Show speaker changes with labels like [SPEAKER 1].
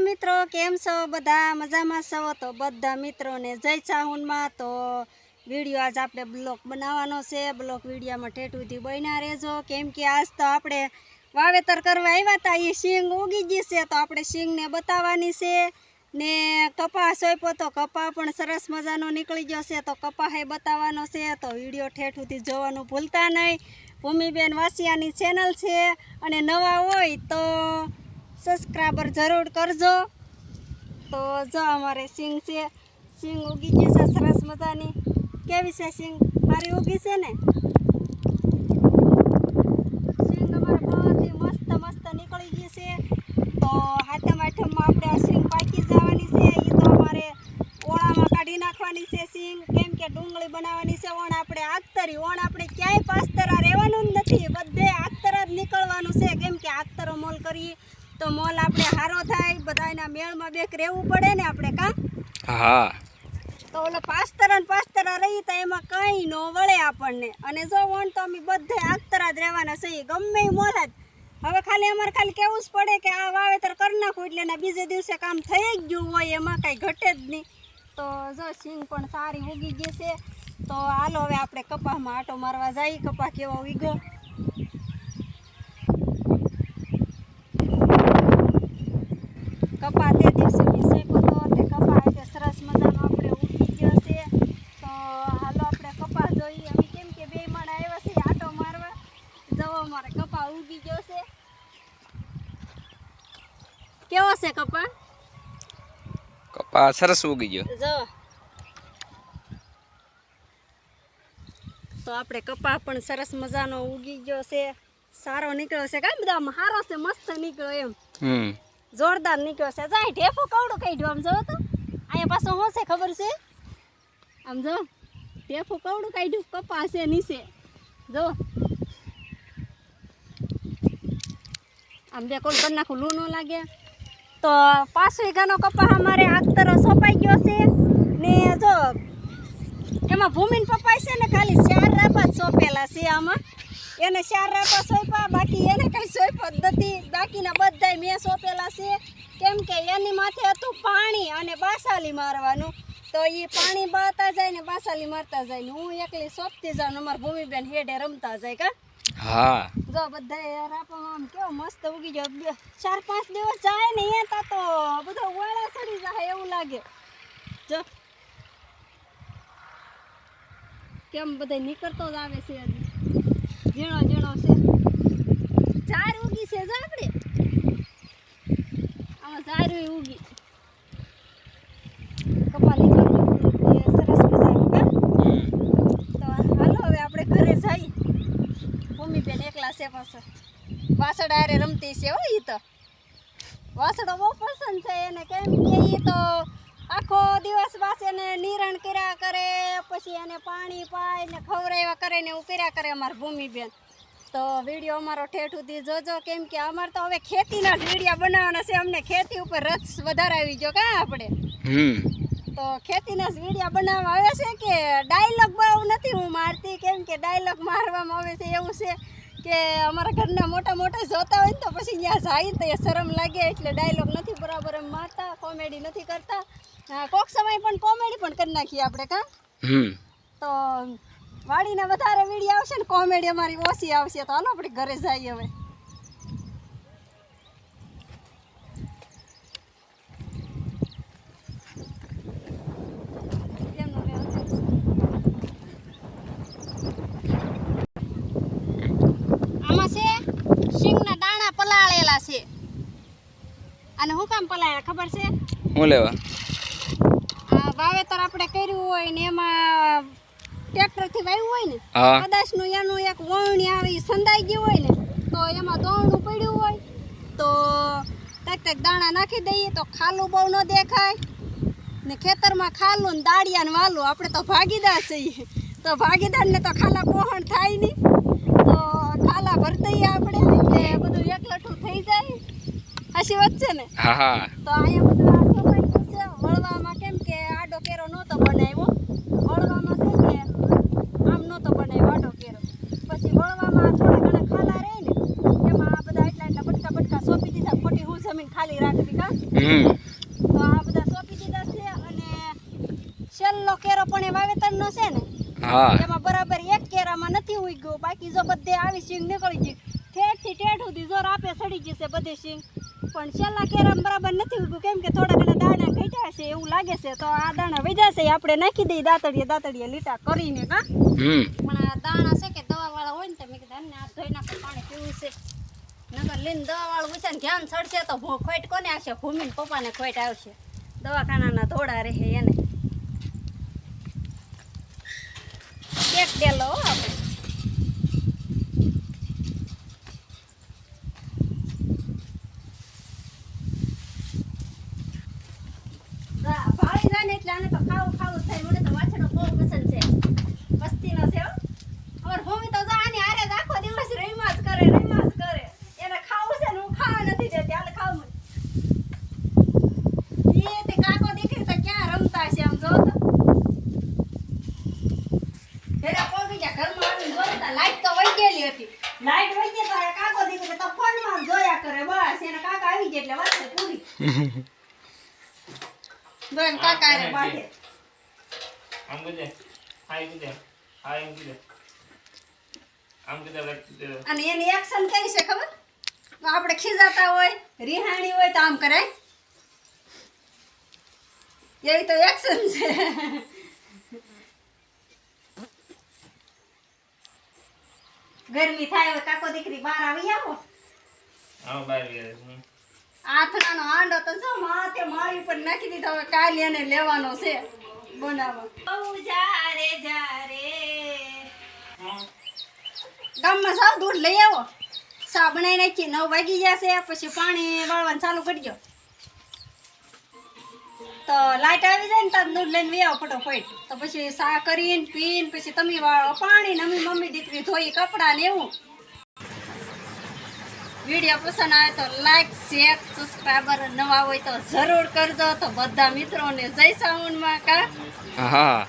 [SPEAKER 1] મિત્રો કેમ છો બધા મજામાં છો તો બધા મિત્રોને જય ચાહુનમાં તો વિડિયો આજ આપણે બ્લોગ બનાવવાનો છે બ્લોગ વિડિયોમાં ઠેઠ સુધી બન્યા રહેજો કેમ કે આજ તો આપણે વાવેતર કરવા આવ્યા હતા એ સિંગ ઉગી ગઈ છે તો આપણે સિંગને બતાવવાની છે ને કપા સોંપ્યો તો કપા પણ સરસ મજાનો નીકળી ગયો છે તો કપા હે બતાવવાનો છે તો વિડિયો ઠેઠ સુધી જોવાનું ભૂલતા નહીં ભૂમિબેન વાસિયાની ચેનલ છે અને નવા હોય તો સબસ્ક્રાઈબર જરૂર કરજો તો જો અમારે સિંગ છે સિંગ ઉગી ગઈ છે સરસ મજાની કેવી છે સિંગ મારી ઉગી છે ને સિંગ અમારે બધી મસ્ત નીકળી ગઈ છે તો હાથમ આઠમમાં આપણે આ સિંગ પાકી જવાની છે એ તો અમારે ઓળામાં કાઢી નાખવાની છે સિંગ કેમ કે ડુંગળી બનાવવાની છે ઓણ આપણે આગતરી ઓણ આપણે ક્યાંય પાસ્તરા રહેવાનું જ નથી બધે આગતરા જ નીકળવાનું છે કેમ કે આગતરો મોલ કરીએ તો મોલ આપણે હારો થાય બધાના મેળમાં બેક રહેવું પડે ને આપણે કાં
[SPEAKER 2] હા
[SPEAKER 1] તો ઓલો પાસ્તરા રહી તો એમાં કંઈ ન વળે આપણને અને જો વણ તો અમે બધે આગતરા જ રહેવાના છે ગમે એ મોલ જ હવે ખાલી અમારે ખાલી કહેવું જ પડે કે આ વાવેતર કરી નાખું એટલે એના બીજે દિવસે કામ થઈ જ ગયું હોય એમાં કાંઈ ઘટે જ નહીં તો જો સિંગ પણ સારી ઉગી ગઈ છે તો હાલો હવે આપણે કપાસમાં આટો મારવા જઈએ કપાસ કેવો ઉગ્યો કપા તે દિવસે શેકો તો તે કપા એટલે સરસ મજાનો આપણે ઉગી ગયો છે તો હાલો આપણે કપા જોઈએ અમે કેમ કે બે માણા આવ્યા છે આટો મારવા જવો અમારે કપા ઉગી ગયો છે કેવો છે
[SPEAKER 2] કપા સરસ ઉગી ગયો
[SPEAKER 1] જો તો આપણે કપા પણ સરસ મજાનો ઉગી ગયો છે સારો નીકળ્યો છે કાંઈ બધા સારો છે મસ્ત નીકળ્યો એમ જોરદાર નીકળ્યો છે જાય ઢેફું કવડું કાઢ્યું આમ જો તો અહીંયા પાછું શું છે ખબર છે આમ જો ઢેફું કવડું કાઢ્યું કપા છે નીચે જો આમ બે કોલ કરી નાખું લૂ ન લાગે તો 5 વીઘાનો કપા અમારે આગતરો સોંપાઈ ગયો છે ને જો એમાં ભૂમિન પપ્પાઈ છે ને ખાલી 4 રાપા જ સોંપેલા છે આમાં એને 4 રાપા સોંપ્યા બાકી એને કઈ સોંપ્યો જ નથી બાકીના બધાય મેં સોંપેલા છે કેમ કે એની માથે હતું પાણી અને બાસાલી મારવાનું તો એ પાણી બહાતા જાય ને બાસાલી મારતા જાય ને હું એકલી સોંપતી જાઉં અમારા ભૂમિબેન હેડે રમતા જાય કા
[SPEAKER 2] હા
[SPEAKER 1] જો બધા રાપામાં આમ કેવો મસ્ત ઉગી ગયો 4-5 દિવસ જાય ને અહીંયા તો બધો વાળા ચડી જાય એવું લાગે જો કેમ બધા નીકળતો જ આવે છે હજી ઝીણો છે ઝાર ઉગી છે જો આપણે આમાં ઝાર ઉગી કપા નીકળ્યો સરસ મજાનું કા તો હાલો હવે આપણે ઘરે જઈએ ભૂમિબેન એકલા છે પાછા વાસળ આરે રમતી છે હો ઈ તો વાસળો બહુ પસંદ છે એને કેમ કે ઈ તો આખો દિવસ પાસે એને નિરણ કર્યા કરે પછી એને પાણી પાય ને ખવડાવ્યા કરે ને એવું કર્યા કરે અમારા ભૂમિબેન તો વિડીયો અમારો ઠેઠ સુધી જોજો કેમ કે અમારે તો હવે ખેતીના જ વિડીયો બનાવવાના છે અમને ખેતી ઉપર રસ વધારે આવી ગયો કાં આપણે તો ખેતીના જ વિડીયો બનાવવા આવે છે કે ડાયલોગ બહુ નથી હું મારતી કેમ કે ડાયલોગ મારવામાં આવે છે એવું છે કે અમારા ઘરના મોટા જોતા હોય ને તો પછી ત્યાં જાય તો એ શરમ લાગે એટલે ડાયલોગ નથી બરાબર એમ મારતા કોમેડી નથી કરતા કોક સમય પણ કોમેડી પણ કરી નાખીએ આપણે કાં તો વાડીના વધારે વિડીયો આવશે ને કોમેડી અમારી ઓછી આવશે તો હાલો આપણે ઘરે જઈએ હવે આમાં છે સિંગના દાણા પલાળેલા છે અને હું કામ પલાળ્યા ખબર છે
[SPEAKER 2] હું લેવા
[SPEAKER 1] વાવેતર આપણે કર્યું હોય ને એમાં ટ્રેક્ટરથી વાવ્યું હોય ને કદાચ નું એનું એક વણણી આવી સંધાઈ ગયું હોય ને તો એમાં દોણું પડ્યું હોય તો ટક દાણા નાખી દઈએ તો ખાલું બહુ ન દેખાય ને ખેતરમાં ખાલું ને દાળિયા ને વાલું આપણે તો ભાગીદાર છીએ તો ભાગીદારને તો ખાલા પોહણ થાય નહીં તો ખાલા ભરી દઈએ આપણે એટલે બધું એકલઠું થઈ જાય હાચી વાત છે ને તો અહીંયા બધું આ સફાઈ છે વળવામાં કેમ કે આડો કેરો નહોતો બનાવ્યો વળવામાં છે કે આમ નહોતો બનાવ્યો આડો કેરો પછી વળવામાં થોડા ઘણા ખાલા રહે ને એમાં આ બધા એટલા બટકા સોંપી દીધા ખોટી હું જમીન ખાલી રાખવી કા તો આ બધા સોંપી દીધા છે અને છેલ્લો કેરો પણ એ વાવેતરનો છે ને
[SPEAKER 2] હા
[SPEAKER 1] એમાં બરાબર એક કેરામાં નથી ઉગ્યો બાકી જો બધે આવી સિંગ નીકળી ગઈ ઠેઠથી ઠેઠ સુધી જોર આપે સડી ગઈ છે બધી સિંગ પણ છેલ્લા કેરામાં બરાબર નથી ઉગ્યું કેમ કે થોડા ઘણા દાણા ઘટ્યા છે એવું લાગે છે તો આ દાણા વધ્યા છે આપણે નાખી દઈએ દાતડીએ લીટા કરીને કા પણ આ દાણા છે કે દવાવાળા હોય ને તો મેં કીધું એમને આ ધોઈ નાખો પાણી પીવું છે નકર લઈને દવાવાળું પૂછે ને ધ્યાન ચડશે તો ખોટ કોને આવશે ભૂમિને પપ્પાને ખોટ આવશે દવાખાનાના ધોળા રહે એને એક ડેલો હો આપણે ભાળી જાય ને એટલે આને તો ખાવું થાય મને તો વાછડો બહુ પસંદ છે વસ્તીનો છે હો અમાર ભૂમિ તો જા આની હારે જ આખો દિવસ રમ્યા જ કરે એને ખાવું છે ને હું ખાવા નથી દેતી હાલે ખાવું એ તે કાકો દીકરી તો ક્યાં રમતા છે આમ જો તો પેલા કોઈ બીજા ઘરમાં આવીને જોતા લાઈટ તો વહી ગયેલી હતી લાઈટ વહી ગઈ તો આ કાકો દીકરી તો ફોનમાં જોયા કરે બસ એને કાકા આવી ગયા એટલે વાત છે પૂરી દોન કાકા રે બાટે
[SPEAKER 3] આમ કીધે હાય કીધે હાય એમ કીધે આમ કીધે
[SPEAKER 1] અને એની એક્શન કઈ છે ખબર તો આપણે ખીજાતા હોય રિહાણી હોય તો આમ કરાય એવી તો એક્શન છે ગરમી થાય હવે કાકો દીકરી બહાર આવી આવો
[SPEAKER 3] આવ બાર ગયા
[SPEAKER 1] આથણાનો હાંડો તો જો માથે મારી પર નાખી દીધો હવે કાલે એને લેવાનો છે બનાવવા બહુ જારે ગામમાં સાવ દૂધ લઈ આવો સા બનાવી નાખી 9 વાગી જશે પછી પાણી વાળવાનું ચાલુ કરજો તો લાઈટ આવી જાય ને તો દૂધ લઈને વી આવો ફટોફટ તો પછી સા કરીને પીને પછી તમે વાળો પાણી ને અમે મમ્મી દીકરી ધોઈ કપડાં ને એવું વિડીયો પસંદ આવે તો લાઈક શેર સબસ્ક્રાઈબર નવા હોય તો જરૂર કરજો તો બધા મિત્રોને જય સાઉન્ડમાં કા
[SPEAKER 2] હા